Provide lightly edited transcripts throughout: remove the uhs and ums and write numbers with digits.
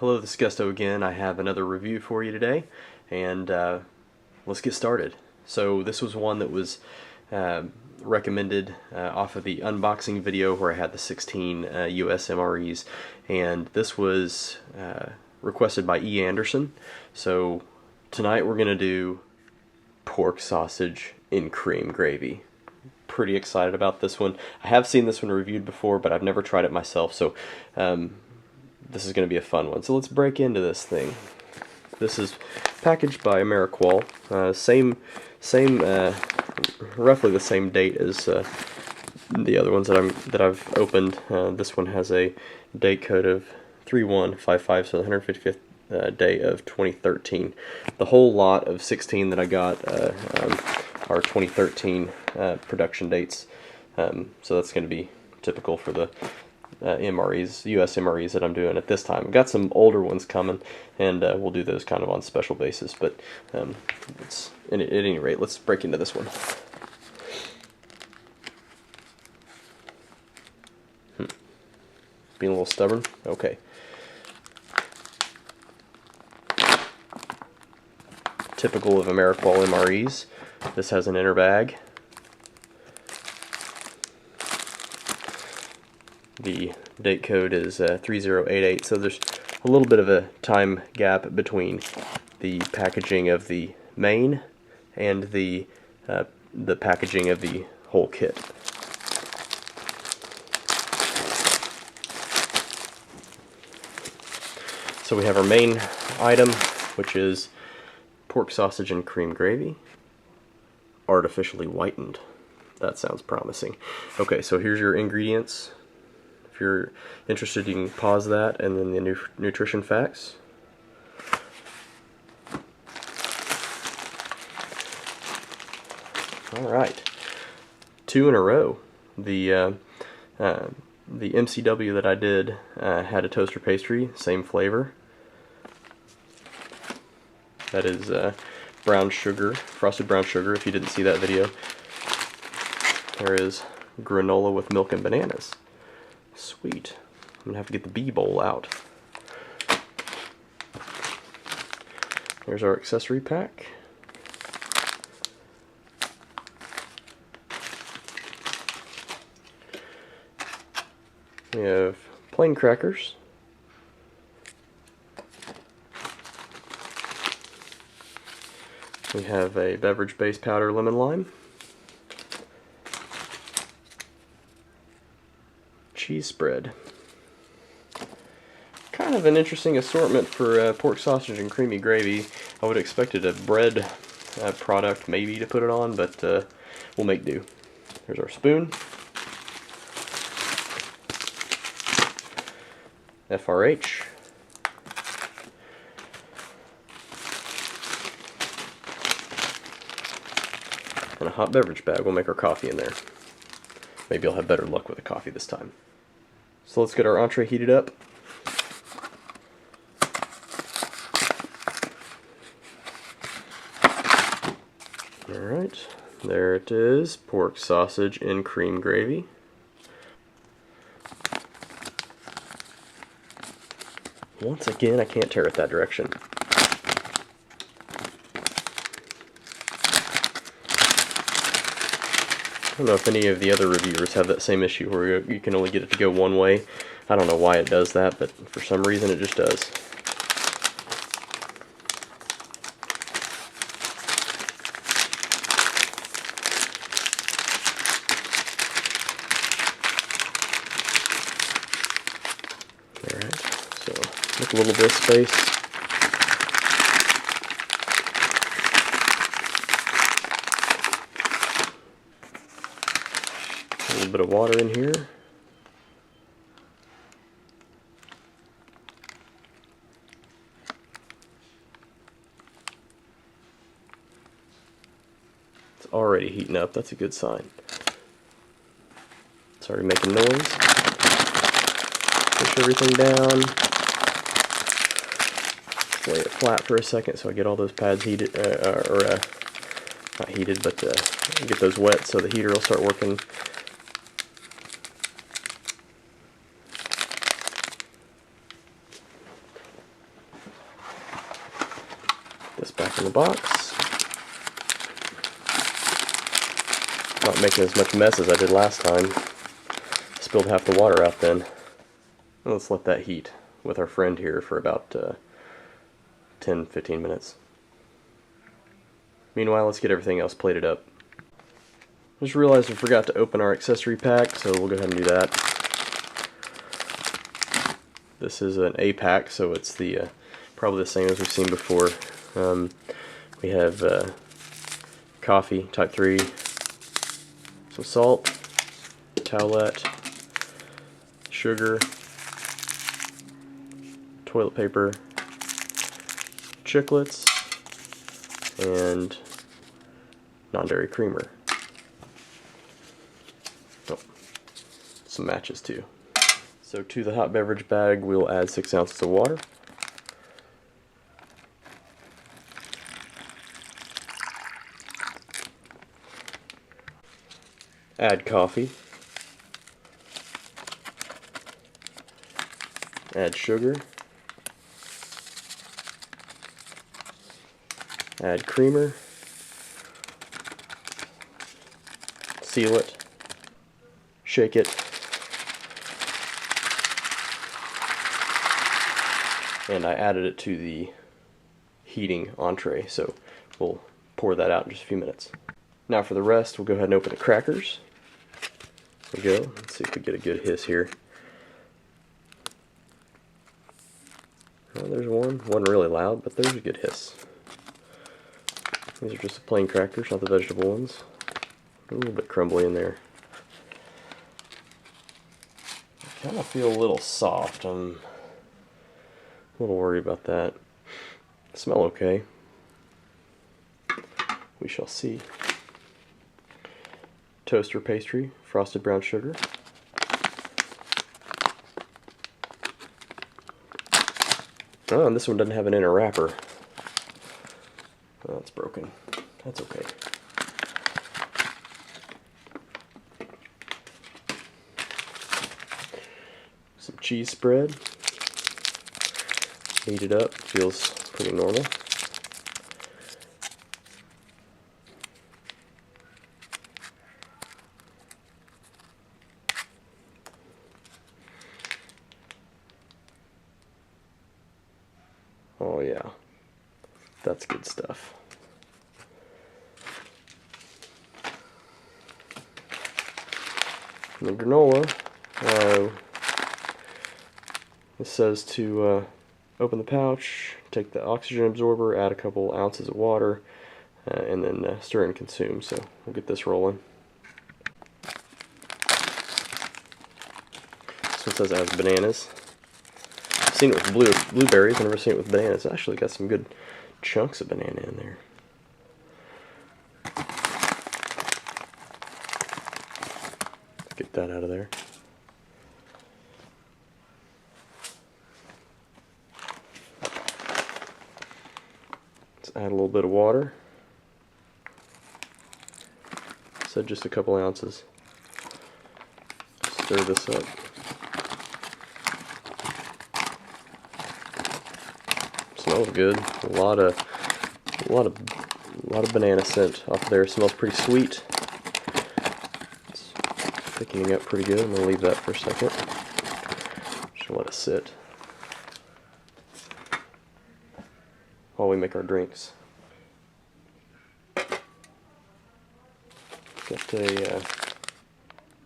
Hello, this is Gusto again. I have another review for you today, and let's get started. So this was one that was recommended off of the unboxing video where I had the 16 US MREs, and this was requested by E. Anderson. So tonight we're going to do pork sausage in cream gravy. Pretty excited about this one. I have seen this one reviewed before, but I've never tried it myself, so this is going to be a fun one. So let's break into this thing. This is packaged by MRE, roughly the same date as the other ones that I've opened. This one has a date code of 3155, so the 155th day of 2013. The whole lot of 16 that I got are 2013 production dates, so that's going to be typical for the MREs, US MREs that I'm doing at this time. I've got some older ones coming, and we'll do those kind of on special basis, but at any rate, let's break into this one. Being a little stubborn? Okay. Typical of MRE MREs, this has an inner bag. The date code is 3088, so there's a little bit of a time gap between the packaging of the main and the packaging of the whole kit. So we have our main item, which is pork sausage and cream gravy, artificially whitened. That sounds promising. Okay, so here's your ingredients. If you're interested, you can pause that, and then the nutrition facts. All right, 2 in a row. The MCW that I did had a toaster pastry, same flavor. That is brown sugar, frosted brown sugar. If you didn't see that video, there is granola with milk and bananas. Sweet. I'm gonna have to get the B bowl out. There's our accessory pack. We have plain crackers. We have a beverage base powder lemon lime. Cheese spread. Kind of an interesting assortment for pork sausage and creamy gravy. I would have expected a bread product maybe to put it on, but we'll make do. There's our spoon. FRH. And a hot beverage bag. We'll make our coffee in there. Maybe I'll have better luck with the coffee this time. So let's get our entree heated up. Alright, there it is, pork sausage in cream gravy. Once again, I can't tear it that direction. I don't know if any of the other reviewers have that same issue where you can only get it to go one way. I don't know why it does that, but for some reason it just does. Alright, so make a little bit of space. A little bit of water in here. It's already heating up, that's a good sign. It's already making noise. Push everything down. Lay it flat for a second so I get all those pads heated, not heated, but get those wet so the heater will start working. this back in the box. Not making as much mess as I did last time. Spilled half the water out then. Let's let that heat with our friend here for about 10-15 minutes. Meanwhile, let's get everything else plated up. Just realized we forgot to open our accessory pack, so we'll go ahead and do that. This is an A pack, so it's the probably the same as we've seen before. We have coffee, type 3, some salt, towelette, sugar, toilet paper, chiclets, and non-dairy creamer. Oh, some matches too. So to the hot beverage bag, we'll add 6 ounces of water. Add coffee. Add sugar. Add creamer. Seal it. Shake it. And I added it to the heating entree, so we'll pour that out in just a few minutes. Now for the rest, we'll go ahead and open the crackers. There we go. Let's see if we get a good hiss here. Oh, there's one. Wasn't really loud, but there's a good hiss. These are just the plain crackers, not the vegetable ones. A little bit crumbly in there. I kind of feel a little soft. I'm a little worried about that. Smell okay. We shall see. Toaster pastry, frosted brown sugar. Oh, and this one doesn't have an inner wrapper. Oh, it's broken. That's okay. Some cheese spread. Heat it up. Feels pretty normal. Oh yeah, that's good stuff. And the granola, it says to open the pouch, take the oxygen absorber, add a couple ounces of water, and then stir and consume. So we'll get this rolling. This one says it has bananas. I've seen it with blueberries, I've never seen it with bananas. It's actually got some good chunks of banana in there. Get that out of there. Let's add a little bit of water. Said just a couple ounces. Stir this up. Smells good. A lot of banana scent off there. It smells pretty sweet. It's thickening up pretty good. I'm gonna leave that for a second. Just let it sit while we make our drinks. Got a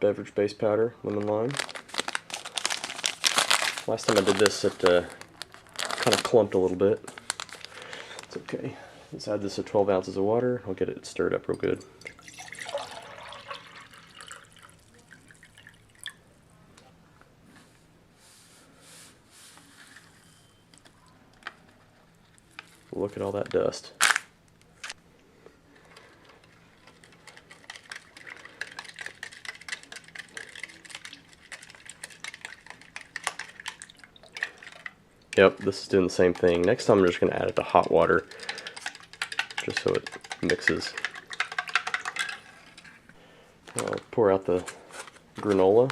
beverage base powder, lemon lime. Last time I did this, it kind of clumped a little bit. It's okay. Let's add this to 12 ounces of water. I'll get it stirred up real good. Look at all that dust. Yep, this is doing the same thing. Next time I'm just going to add it to hot water, just so it mixes. I'll pour out the granola.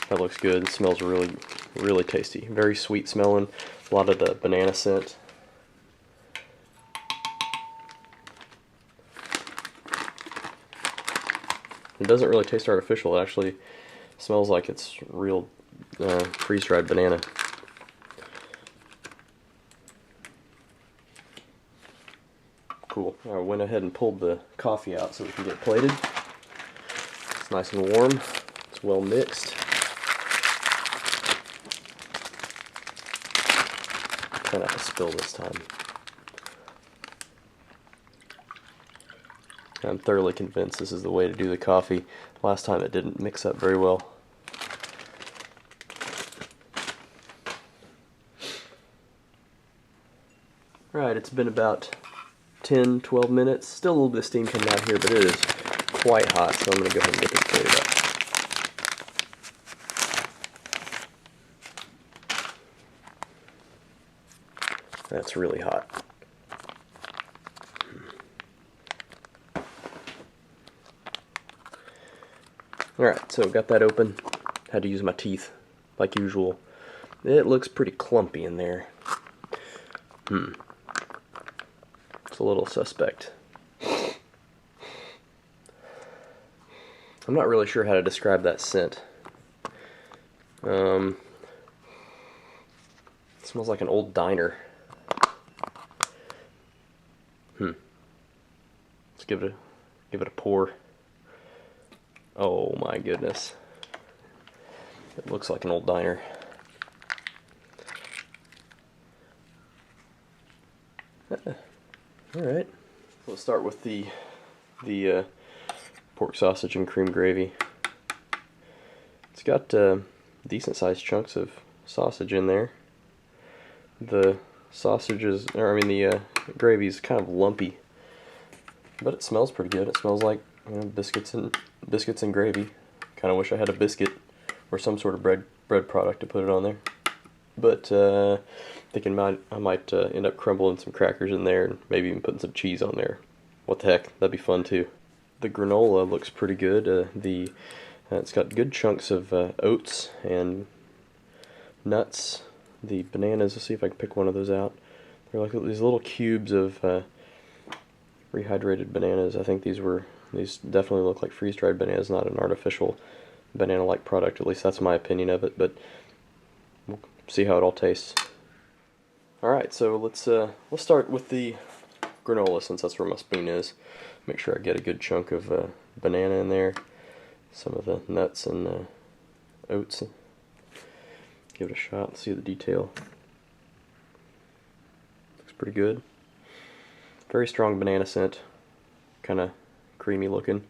That looks good. It smells really really tasty. Very sweet smelling, a lot of the banana scent. It doesn't really taste artificial. It actually smells like it's real freeze-dried banana. Cool. I went ahead and pulled the coffee out so we can get it plated. It's nice and warm. It's well mixed. Try not to spill this time. I'm thoroughly convinced this is the way to do the coffee. Last time it didn't mix up very well. Alright, it's been about 10-12 minutes. Still a little bit of steam coming out here, but it is quite hot, so I'm going to go ahead and get this plated up. That's really hot. Alright, so got that open. Had to use my teeth, like usual. It looks pretty clumpy in there. It's a little suspect. I'm not really sure how to describe that scent. It smells like an old diner. Let's give it a pour. Oh my goodness. It looks like an old diner. Alright. We'll start with the pork sausage and cream gravy. It's got decent sized chunks of sausage in there. The sausages, or I mean the gravy is kind of lumpy, but it smells pretty good. It smells like, you know, biscuits and gravy. Kind of wish I had a biscuit or some sort of bread product to put it on there. But thinking I might end up crumbling some crackers in there and maybe even putting some cheese on there. What the heck, that'd be fun too. The granola looks pretty good. It's got good chunks of oats and nuts. The bananas, let's see if I can pick one of those out. They're like these little cubes of rehydrated bananas. I think these definitely look like freeze-dried bananas, not an artificial banana-like product. At least that's my opinion of it, but we'll see how it all tastes. Alright, so let's start with the granola, since that's where my spoon is. Make sure I get a good chunk of banana in there, some of the nuts and oats. Give it a shot and see the detail. Looks pretty good. Very strong banana scent, kind of creamy looking.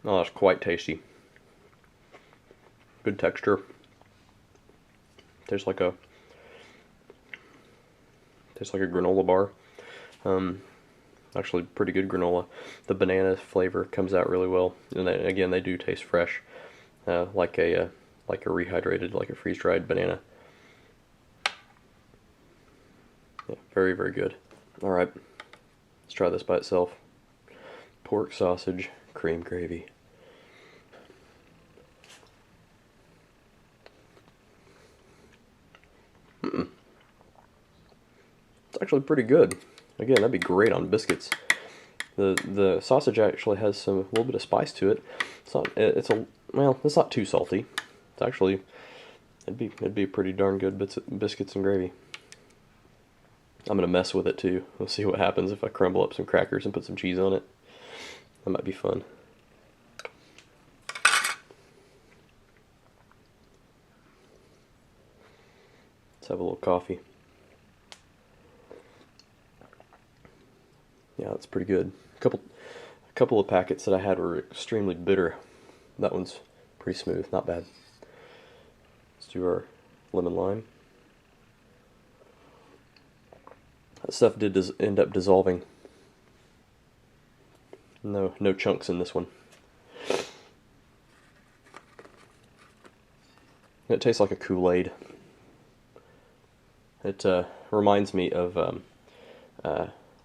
Oh, that's quite tasty. Good texture. Tastes like a granola bar. Actually, pretty good granola. The banana flavor comes out really well, and again, they do taste fresh, like a rehydrated, like a freeze-dried banana. Yeah, very, very good. All right, let's try this by itself. Pork sausage, cream gravy. It's actually pretty good. Again, that'd be great on biscuits. The sausage actually has a little bit of spice to it. It's not too salty. It's actually it'd be pretty darn good biscuits and gravy. I'm gonna mess with it too. We'll see what happens if I crumble up some crackers and put some cheese on it. That might be fun. Let's have a little coffee. Yeah, that's pretty good. A couple of packets that I had were extremely bitter. That one's pretty smooth, not bad. Let's do our lemon lime. That stuff did end up dissolving. No chunks in this one. It tastes like a Kool-Aid. It reminds me of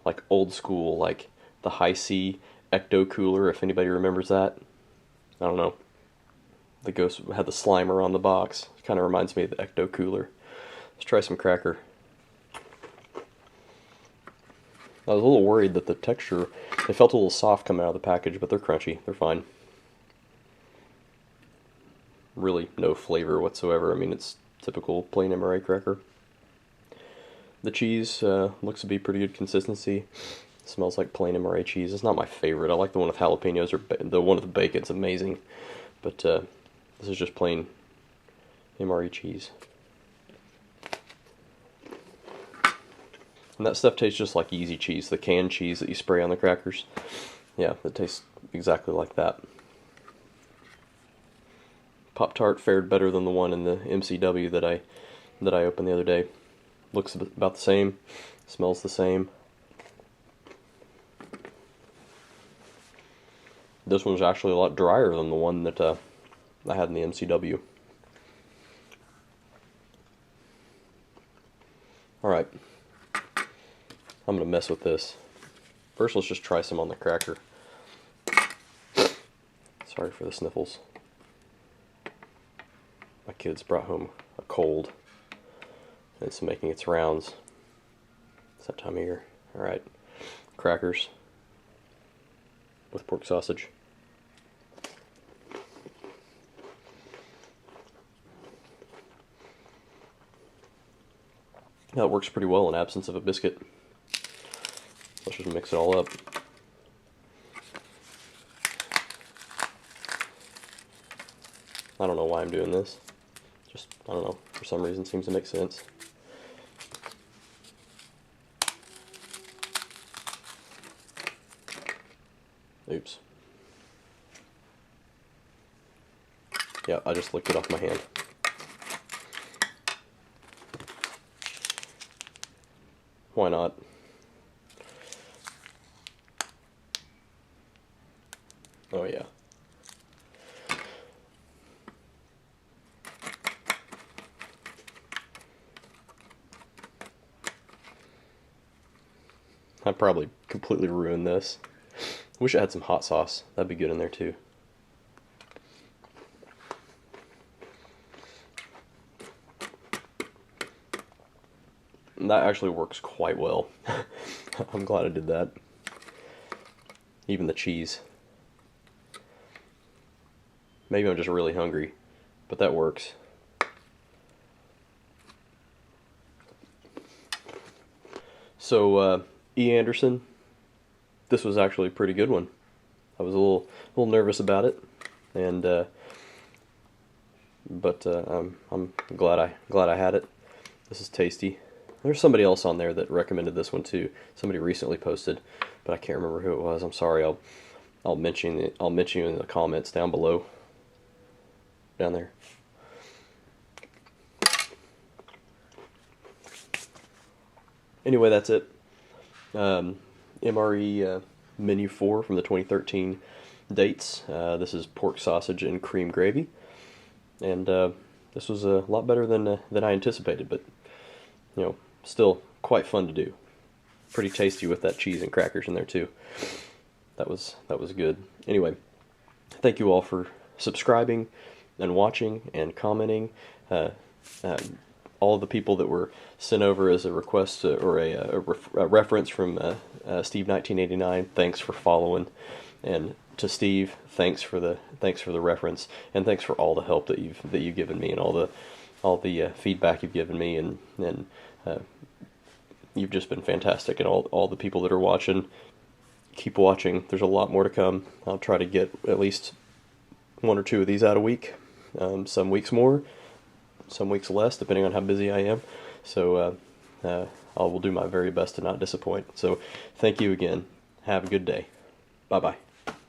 like old school, like the High C Ecto Cooler, if anybody remembers that. I don't know. the ghost had the Slimer on the box. Kind of reminds me of the Ecto Cooler. Let's try some cracker. I was a little worried that the texture, they felt a little soft coming out of the package, but they're crunchy. They're fine. Really no flavor whatsoever. I mean, it's typical plain MRE cracker. The cheese looks to be pretty good consistency. Smells like plain MRE cheese. It's not my favorite. I like the one with jalapenos, or the one with the bacon's amazing. But this is just plain MRE cheese. And that stuff tastes just like easy cheese, the canned cheese that you spray on the crackers. Yeah, it tastes exactly like that. Pop-Tart fared better than the one in the MCW that I opened the other day. Looks about the same, smells the same. This one's actually a lot drier than the one that I had in the MCW. Alright, I'm going to mess with this. First, let's just try some on the cracker. Sorry for the sniffles. My kids brought home a cold. It's making its rounds. It's that time of year. Alright, crackers with pork sausage. That works pretty well in absence of a biscuit. Let's just mix it all up. I don't know why I'm doing this. Just, I don't know, for some reason seems to make sense. Oops. Yeah, I just licked it off my hand. Why not? Oh yeah. I probably completely ruined this. Wish I had some hot sauce. That'd be good in there too. And that actually works quite well. I'm glad I did that. Even the cheese. Maybe I'm just really hungry, but that works. So, E. Anderson, this was actually a pretty good one. I was a little nervous about it, and I'm glad I had it. This is tasty. There's somebody else on there that recommended this one too. Somebody recently posted, but I can't remember who it was. I'm sorry. I'll mention you in the comments down below. Down there. Anyway, that's it. MRE menu 4 from the 2013 dates. This is pork sausage and cream gravy, and this was a lot better than I anticipated, but you know, still quite fun to do. Pretty tasty with that cheese and crackers in there too. That was good. Anyway, thank you all for subscribing and watching and commenting. All of the people that were sent over as a request or a reference from Steve1989, thanks for following, and to Steve, thanks for the reference, and thanks for all the help that you've given me, and all the feedback you've given me, and you've just been fantastic, and all the people that are watching, keep watching. There's a lot more to come. I'll try to get at least 1 or 2 of these out a week. Some weeks more, some weeks less, depending on how busy I am. So I will do my very best to not disappoint. So thank you again. Have a good day. Bye-bye.